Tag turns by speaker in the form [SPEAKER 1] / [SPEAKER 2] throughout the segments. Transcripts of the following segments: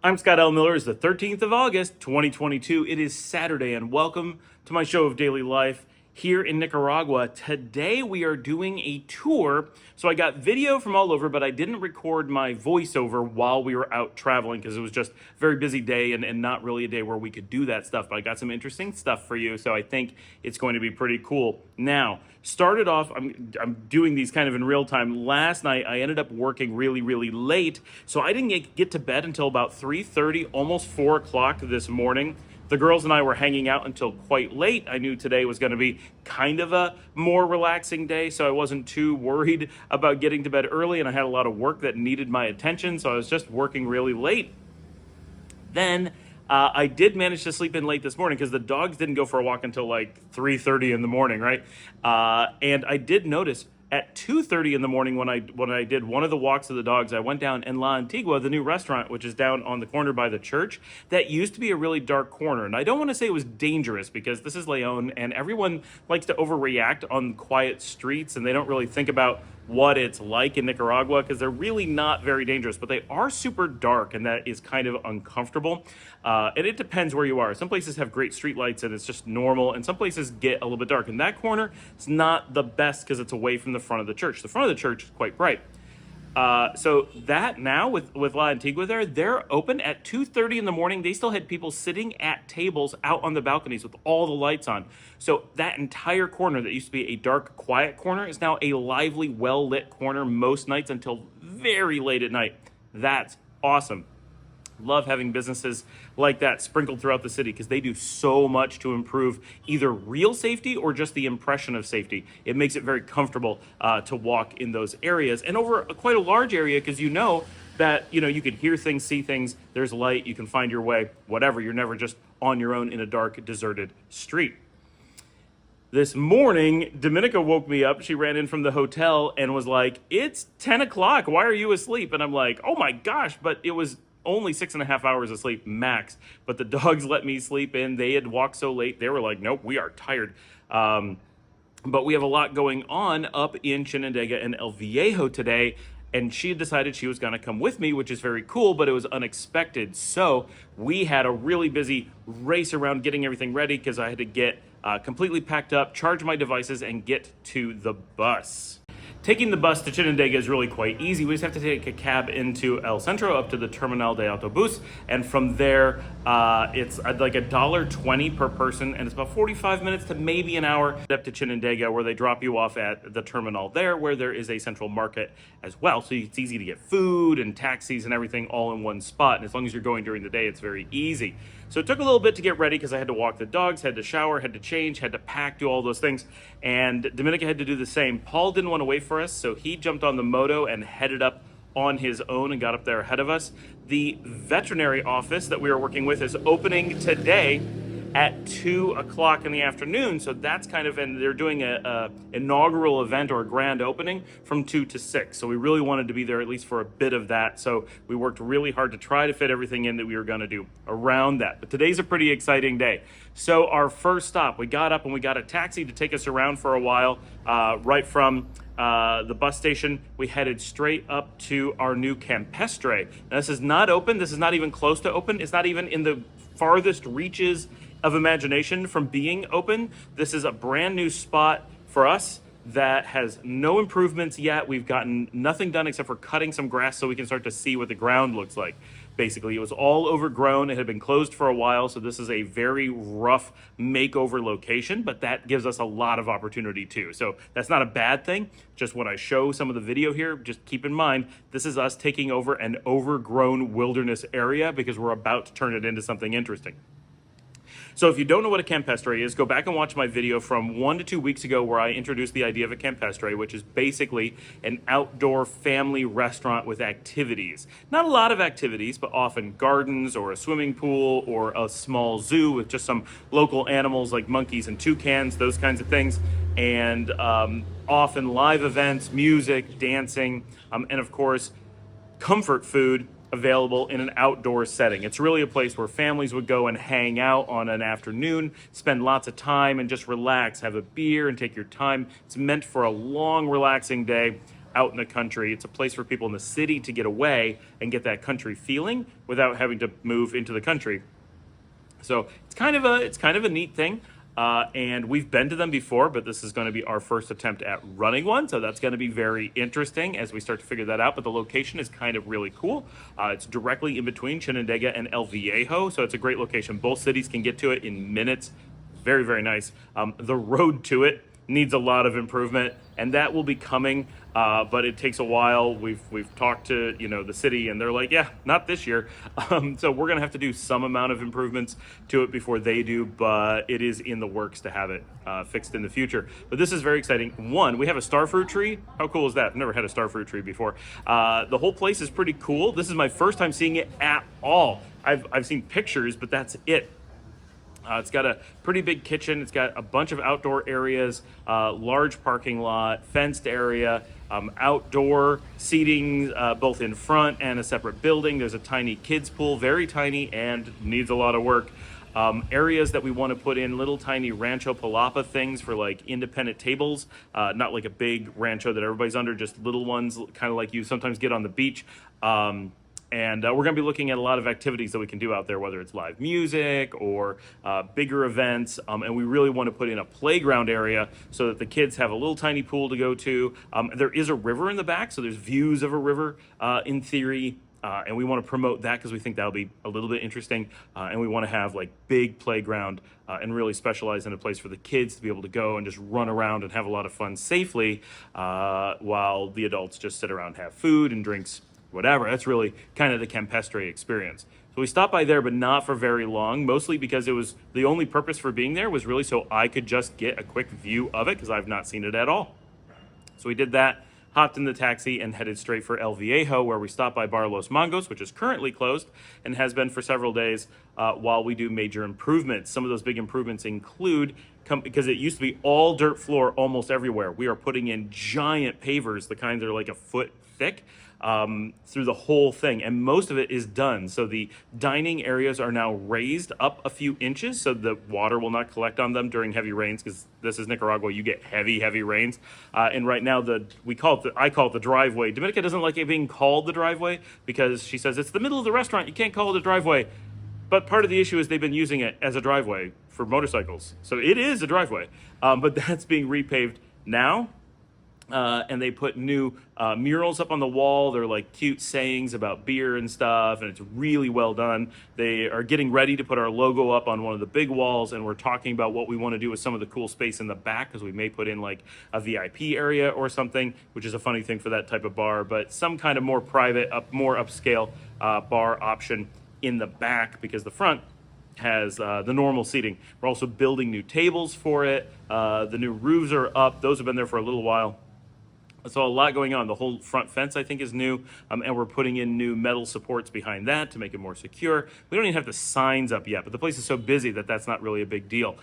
[SPEAKER 1] I'm Scott L. Miller. It's the 13th of August, 2022. It is Saturday, and welcome to my show of daily life here in Nicaragua. Today we are doing a tour. So I got video from all over, but I didn't record my voiceover while we were out traveling because it was just a very busy day and not really a day where we could do that stuff. But I got some interesting stuff for you, so I think it's going to be pretty cool. Now, started off, I'm doing these kind of in real time. Last night, I ended up working really late, so I didn't get to bed until about 3:30, almost 4 o'clock this morning. The girls and I were hanging out until quite late. I knew today was going to be kind of a more relaxing day, so I wasn't too worried about getting to bed early, and I had a lot of work that needed my attention, so I was just working really late. Then I did manage to sleep in late this morning because the dogs didn't go for a walk until like 3:30 in the morning, right? And I did notice at 2:30 in the morning when I did one of the walks of the dogs, I went down in La Antigua, the new restaurant, which is down on the corner by the church. That used to be a really dark corner. And I don't want to say it was dangerous because this is Leon and everyone likes to overreact on quiet streets and they don't really think about what it's like in Nicaragua because they're really not very dangerous, but they are super dark and that is kind of uncomfortable. And it depends where you are. Some places have great street lights and it's just normal, and some places get a little bit dark. And that corner is not the best because it's away from the front of the church. The front of the church is quite bright. So that now with La Antigua they're open at 2:30 in the morning. They still had people sitting at tables out on the balconies with all the lights on. So that entire corner that used to be a dark, quiet corner is now a lively, well-lit corner most nights until very late at night. That's awesome. Love having businesses like that sprinkled throughout the city because they do so much to improve either real safety or just the impression of safety. It makes it very comfortable to walk in those areas and over quite a large area because you know that you can hear things, see things, there's light, you can find your way, whatever. You're never just on your own in a dark, deserted street. This morning, Dominica woke me up. She ran in from the hotel and was like, "It's 10 o'clock. Why are you asleep?" And I'm like, "Oh my gosh," but it was only 6.5 hours of sleep max, but the dogs let me sleep in. They had walked so late. They were like, "Nope, we are tired." But we have a lot going on up in Chinandega and El Viejo today, and she decided she was going to come with me, which is very cool, but it was unexpected. So we had a really busy race around getting everything ready because I had to get completely packed up, charge my devices, and get to the bus. Taking the bus to Chinandega is really quite easy. We just have to take a cab into El Centro up to the Terminal de Autobus, and from there, it's like $1.20 per person, and it's about 45 minutes to maybe an hour up to Chinandega, where they drop you off at the terminal there, where there is a central market as well. So it's easy to get food and taxis and everything all in one spot, and as long as you're going during the day, it's very easy. So it took a little bit to get ready because I had to walk the dogs, had to shower, had to change, had to pack, do all those things. And Dominica had to do the same. Paul didn't want to wait for us, so he jumped on the moto and headed up on his own and got up there ahead of us. The veterinary office that we are working with is opening today at 2 o'clock in the afternoon. So that's and they're doing a inaugural event or a grand opening from 2 to 6. So we really wanted to be there at least for a bit of that. So we worked really hard to try to fit everything in that we were going to do around that. But today's a pretty exciting day. So our first stop, we got up and we got a taxi to take us around for a while, right from the bus station. We headed straight up to our new Campestre. Now, this is not open. This is not even close to open. It's not even in the farthest reaches of imagination from being open. This is a brand new spot for us that has no improvements yet. We've gotten nothing done except for cutting some grass so we can start to see what the ground looks like. Basically, it was all overgrown. It had been closed for a while, so this is a very rough makeover location, but that gives us a lot of opportunity too. So that's not a bad thing. Just when I show some of the video here, just keep in mind, this is us taking over an overgrown wilderness area because we're about to turn it into something interesting. So if you don't know what a campestre is, go back and watch my video from 1 to 2 weeks ago where I introduced the idea of a campestre, which is basically an outdoor family restaurant with activities. Not a lot of activities, but often gardens or a swimming pool or a small zoo with just some local animals like monkeys and toucans, those kinds of things. And often live events, music, dancing, and of course, comfort food available in an outdoor setting. It's really a place where families would go and hang out on an afternoon, spend lots of time and just relax, have a beer and take your time. It's meant for a long, relaxing day. out in the country. It's a place for people in the city to get away and get that country feeling without having to move into the country. So it's kind of a neat thing. And we've been to them before, but this is going to be our first attempt at running one. So that's going to be very interesting as we start to figure that out. But the location is kind of really cool. It's directly in between Chinandega and El Viejo. So it's a great location. Both cities can get to it in minutes. Very, very nice. The road to it needs a lot of improvement, and that will be coming, but it takes a while. We've talked to the city, and they're like, yeah, not this year. So we're gonna have to do some amount of improvements to it before they do, but it is in the works to have it fixed in the future. But this is very exciting. One, we have a starfruit tree. How cool is that? I've never had a starfruit tree before. The whole place is pretty cool. This is my first time seeing it at all. I've seen pictures, but that's it. It's got a pretty big kitchen. It's got a bunch of outdoor areas, large parking lot, fenced area, outdoor seating, both in front and a separate building. There's a tiny kids pool, very tiny and needs a lot of work. Areas that we want to put in little tiny rancho palapa things for like independent tables, not like a big rancho that everybody's under, just little ones, kind of like you sometimes get on the beach. And we're going to be looking at a lot of activities that we can do out there, whether it's live music or bigger events. And we really want to put in a playground area so that the kids have a little tiny pool to go to. There is a river in the back, so there's views of a river in theory. And we want to promote that because we think that'll be a little bit interesting. And we want to have like big playground and really specialize in a place for the kids to be able to go and just run around and have a lot of fun safely while the adults just sit around and have food and drinks, whatever. That's really kind of the Campestre experience. So we stopped by there, but not for very long, mostly because it was the only purpose for being there was really so I could just get a quick view of it because I've not seen it at all. So we did that, hopped in the taxi and headed straight for El Viejo, where we stopped by Bar Los Mangos, which is currently closed and has been for several days while we do major improvements. Some of those big improvements include, because it used to be all dirt floor almost everywhere, we are putting in giant pavers, the kind that are like a foot thick, through the whole thing, and most of it is done. So the dining areas are now raised up a few inches so the water will not collect on them during heavy rains, because this is Nicaragua, you get heavy rains. And right now I call it the driveway. Dominica doesn't like it being called the driveway because she says it's the middle of the restaurant, you can't call it a driveway. But part of the issue is they've been using it as a driveway for motorcycles. So it is a driveway, but that's being repaved now. And they put new murals up on the wall. They're like cute sayings about beer and stuff, and it's really well done. They are getting ready to put our logo up on one of the big walls, and we're talking about what we want to do with some of the cool space in the back, because we may put in like a VIP area or something, which is a funny thing for that type of bar, but some kind of more private, more upscale bar option in the back, because the front has the normal seating. We're also building new tables for it. The new roofs are up. Those have been there for a little while. So a lot going on. The whole front fence, I think, is new, and we're putting in new metal supports behind that to make it more secure. We don't even have the signs up yet, but the place is so busy that that's not really a big deal.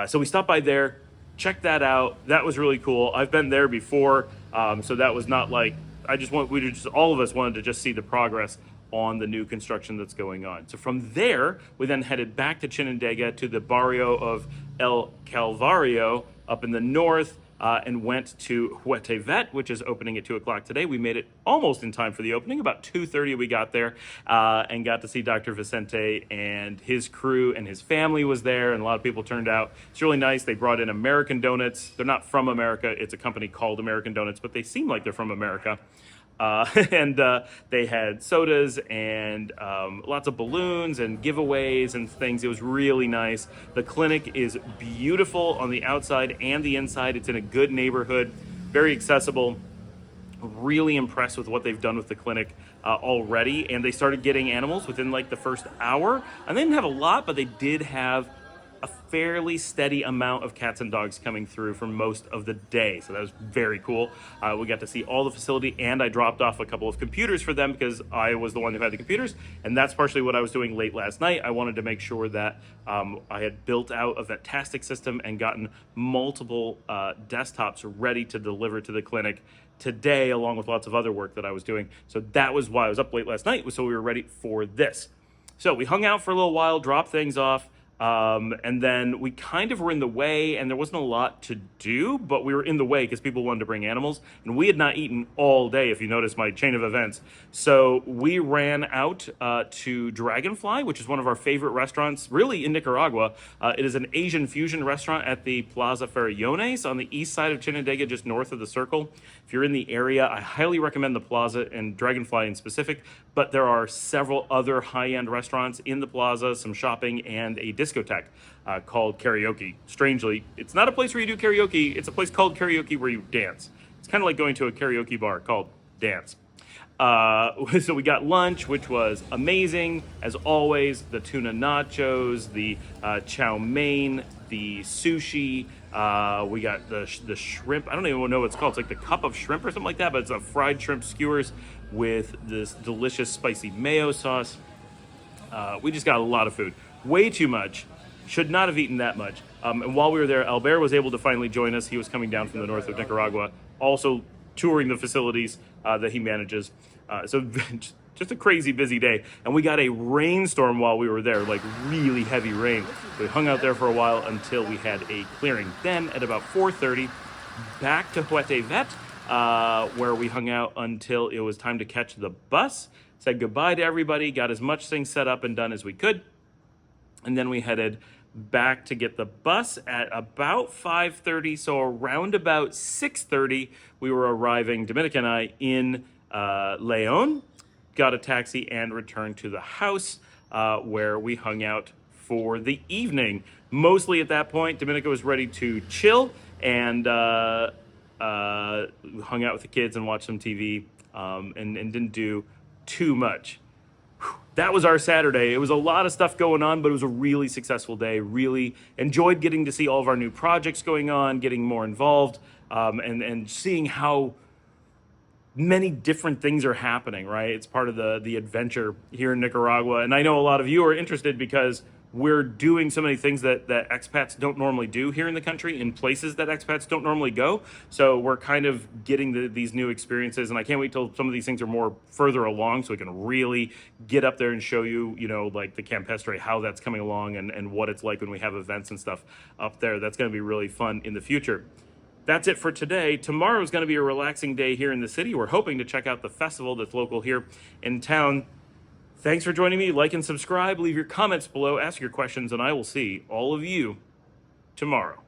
[SPEAKER 1] So we stopped by there, checked that out. That was really cool. I've been there before, so that was not like, all of us wanted to just see the progress on the new construction that's going on. So from there, we then headed back to Chinandega to the barrio of El Calvario up in the north, and went to Huetevet, which is opening at 2 o'clock today. We made it almost in time for the opening. About 2:30 we got there, and got to see Dr. Vicente and his crew, and his family was there, and a lot of people turned out. It's really nice. They brought in American donuts. They're not from America. It's a company called American Donuts, but they seem like they're from America. And they had sodas and lots of balloons and giveaways and things. It was really nice. The clinic is beautiful on the outside and the inside. It's in a good neighborhood, very accessible. Really impressed with what they've done with the clinic already. And they started getting animals within like the first hour. And they didn't have a lot, but they did have a fairly steady amount of cats and dogs coming through for most of the day. So that was very cool. We got to see all the facility, and I dropped off a couple of computers for them because I was the one who had the computers, and that's partially what I was doing late last night. I wanted to make sure that I had built out a fantastic system and gotten multiple desktops ready to deliver to the clinic today, along with lots of other work that I was doing. So that was why I was up late last night, so we were ready for this. So we hung out for a little while, dropped things off, And then we kind of were in the way, and there wasn't a lot to do, but we were in the way because people wanted to bring animals, and we had not eaten all day, if you notice my chain of events. So we ran out to Dragonfly, which is one of our favorite restaurants, really, in Nicaragua. It is an Asian fusion restaurant at the Plaza Farallones on the east side of Chinandega, just north of the Circle. If you're in the area, I highly recommend the Plaza and Dragonfly in specific, but there are several other high-end restaurants in the Plaza, some shopping, and a discotheque called Karaoke. Strangely, it's not a place where you do karaoke, it's a place called Karaoke where you dance. It's kind of like going to a karaoke bar called Dance. So we got lunch, which was amazing, as always. The tuna nachos, the chow mein, the sushi. We got the shrimp. I don't even know what it's called. It's like the cup of shrimp or something like that, but it's a fried shrimp skewers with this delicious spicy mayo sauce. We just got a lot of food. Way too much. Should not have eaten that much. And while we were there, Albert was able to finally join us. He was coming down from the north of Nicaragua, also touring the facilities that he manages. So just a crazy busy day. And we got a rainstorm while we were there, like really heavy rain. We hung out there for a while until we had a clearing. Then at about 4:30, back to Huetevet, where we hung out until it was time to catch the bus. Said goodbye to everybody, got as much things set up and done as we could. And then we headed back to get the bus at about 5:30. So around about 6:30, we were arriving, Dominica and I, in Leon, got a taxi and returned to the house where we hung out for the evening. Mostly at that point, Dominica was ready to chill and hung out with the kids and watched some TV and didn't do too much. That was our Saturday. It was a lot of stuff going on, but it was a really successful day. Really enjoyed getting to see all of our new projects going on, getting more involved, and seeing how many different things are happening, right? It's part of the adventure here in Nicaragua. And I know a lot of you are interested because we're doing so many things that expats don't normally do here in the country, in places that expats don't normally go. So we're kind of getting these new experiences, and I can't wait till some of these things are more further along so we can really get up there and show you, like the Campestre, how that's coming along and what it's like when we have events and stuff up there. That's going to be really fun in the future. That's it for today. Tomorrow is going to be a relaxing day here in the city. We're hoping to check out the festival that's local here in town. Thanks for joining me. Like and subscribe. Leave your comments below. Ask your questions, and I will see all of you tomorrow.